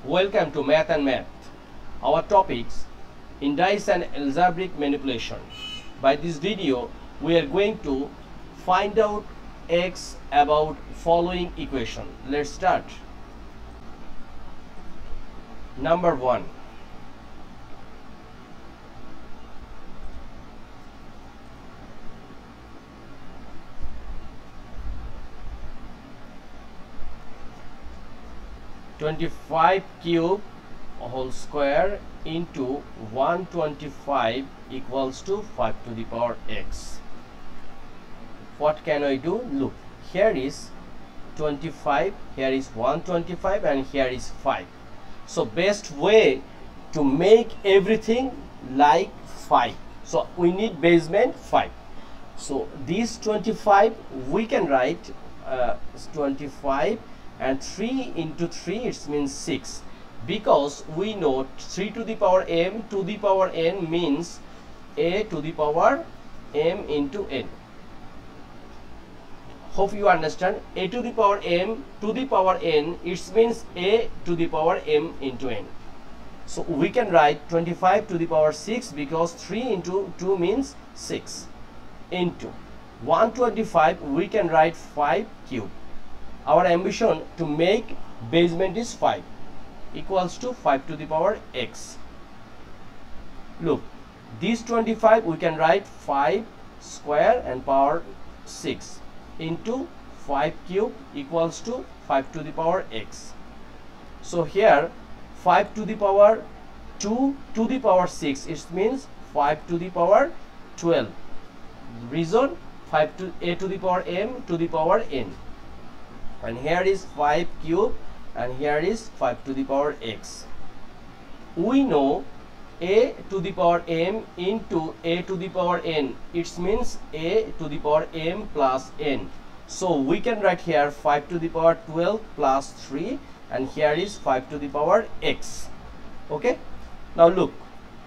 Welcome to Math and Math. Our topics indice and algebraic manipulation. By this video, we are going to find out x about following equation. Let's start. Number 1. (25 cube whole square into 125 equals to 5 to the power x. What can I do? Look, here is 25, here is 125, and here is 5. So best way to make everything like 5. So we need basement 5. So this 25 we can write 25, and 3 into 3 it means 6, because we know 3 to the power m to the power n means a to the power m into n. Hope you understand. A to the power m to the power n, it means a to the power m into n. So we can write 25 to the power 6, because 3 into 2 means 6, into 125 we can write 5 cube. Our ambition to make basement is 5, equals to 5 to the power x. Look, this 25 we can write 5 square and power 6 into 5 cube equals to 5 to the power x. So here 5 to the power 2 to the power 6, it means 5 to the power 12. Reason, 5 to a to the power m to the power n. And here is 5 cube, and here is 5 to the power x. We know a to the power m into a to the power n, it means a to the power m plus n. So we can write here 5 to the power 12 plus 3, and here is 5 to the power x. Okay, now look,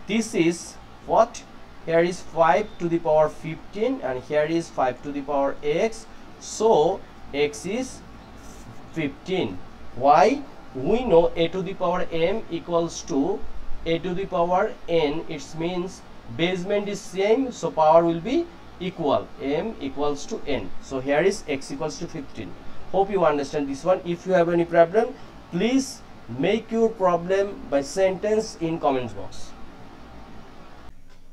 this is what? Here is 5 to the power 15, and here is 5 to the power x. So x is 15. Why? We know a to the power m equals to a to the power n, it means basement is same, so power will be equal, m equals to n. So here is x equals to 15. Hope you understand this one. If you have any problem, please make your problem by sentence in comments box.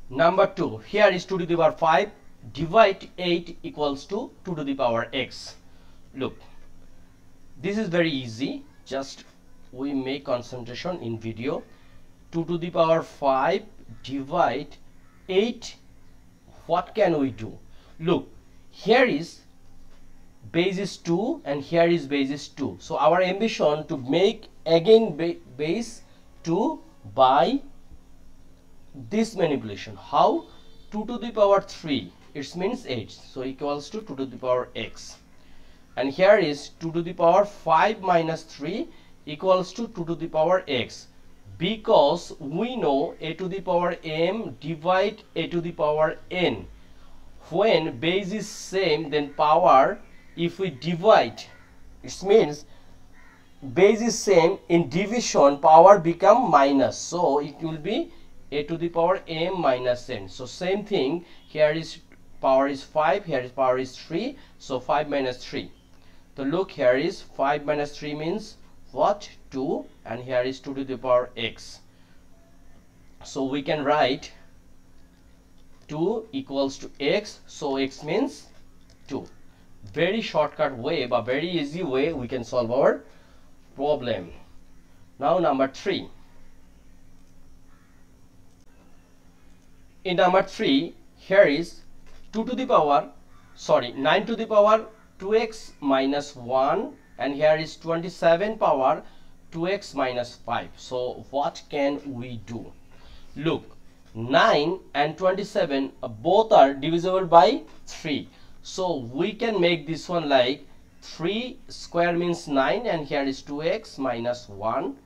Number 2, here is 2 to the power 5, divide 8 equals to 2 to the power x. Look, this is very easy, just we make concentration in video. 2 to the power 5 divide 8, what can we do? Look, here is base is 2 and here is base is 2. So our ambition to make again base 2 by this manipulation. How? 2 to the power 3, it means 8, so equals to 2 to the power x. And here is 2 to the power 5 minus 3 equals to 2 to the power x, because we know a to the power m divide a to the power n. When base is same, then power, if we divide, it means base is same, in division power become minus, so it will be a to the power m minus n. So same thing, here is power is 5, here is power is 3, so 5 minus 3. So look, here is 5 minus 3 means what? 2, and here is 2 to the power x. So we can write 2 equals to x, so x means 2. Very shortcut way, but very easy way we can solve our problem. Now number 3. In number 3, here is 9 to the power 2x minus 1, and here is 27 power 2x minus 5. So what can we do? Look, 9 and 27 both are divisible by 3. So we can make this one like 3 square means 9, and here is 2x minus 1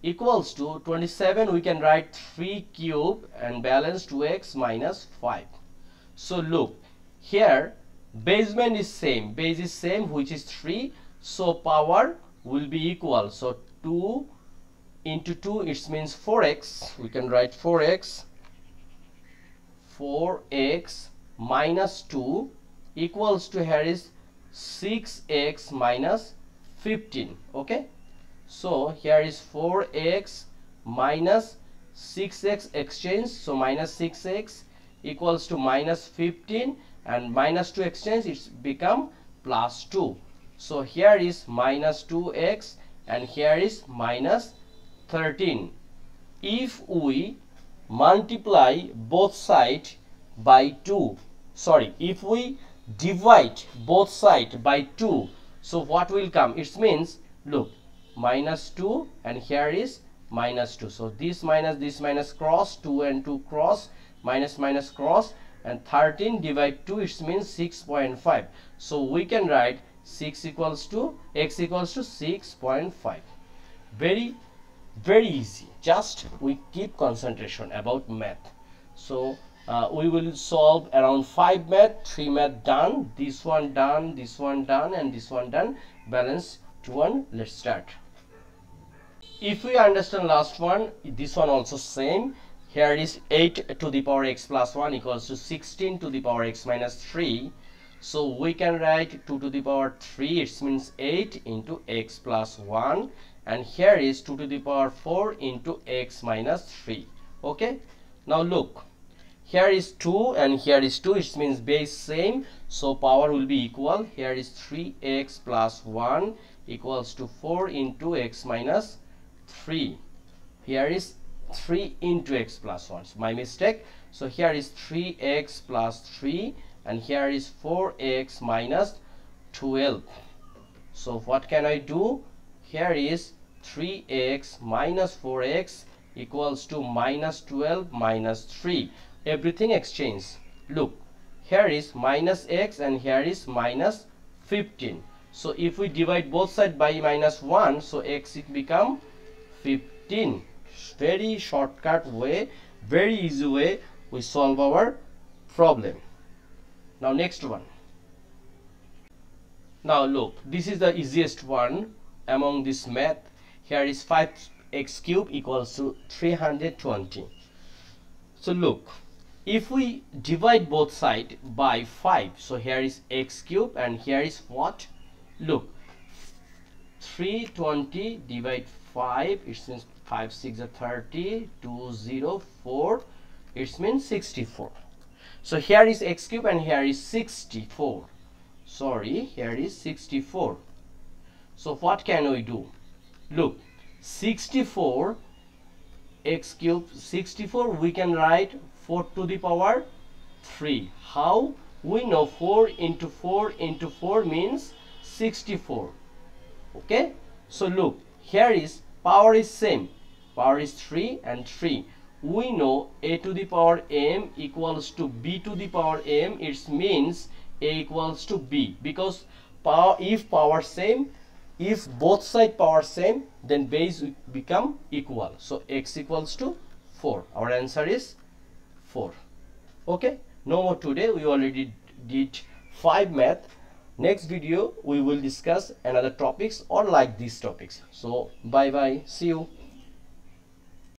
equals to 27. We can write 3 cube and balance 2x minus 5. So look, here basement is same, base is same, which is 3, so power will be equal. So 2 into 2, it means 4x. We can write 4x minus 2 equals to, here is 6x minus 15. Okay, so here is 4x minus 6x exchange, so minus 6x equals to minus 15, and minus 2 exchange, it's become plus 2. So here is minus 2x and here is minus 13. If we multiply both sides by 2, sorry, if we divide both sides by 2, so what will come? It means, look, minus 2 and here is minus 2. So this minus cross, 2 and 2 cross, minus minus cross, and 13 divide 2, it means 6.5. So we can write 6 equals to, x equals to 6.5. Very easy. Just we keep concentration about math. So we will solve around 5 math, 3 math done, this one done, this one done, and this one done. Balance to 1. Let's start. If we understand last one, this one also same. Here is 8 to the power x plus 1 equals to 16 to the power x minus 3. So we can write 2 to the power 3, it means 8 into x plus 1, and here is 2 to the power 4 into x minus 3. Okay, now look, here is 2 and here is 2, it means base same, so power will be equal. Here is 3x plus 1 equals to 4 into x minus 3. Here is 3 into x plus 1, so my mistake. So here is 3x plus 3 and here is 4x minus 12. So what can I do? Here is 3x minus 4x equals to minus 12 minus 3. Everything exchange. Look, here is minus x and here is minus 15. So if we divide both sides by minus 1, so x it become 15. Very shortcut way, very easy way we solve our problem. Now next one. Now look, this is the easiest one among this math. Here is 5x cube equals to 320. So look, if we divide both sides by 5, so here is x cube and here is what? Look, 320 divide 5, it means 5 6 are 30, 2 0 4, it means 64. So here is x cube and here is 64. Sorry, here is 64. So what can we do? Look, 64 x cube 64, we can write 4 to the power 3. How? We know 4 into 4 into 4 means 64. Okay, so look, here is power is same, power is 3 and 3. We know a to the power m equals to b to the power m. It means a equals to b, because power, if power same, if both side power same, then base will become equal. So x equals to 4. Our answer is 4. Okay, no more today. We already did 5 math. Next video we will discuss another topics or like these topics. So bye bye, see you.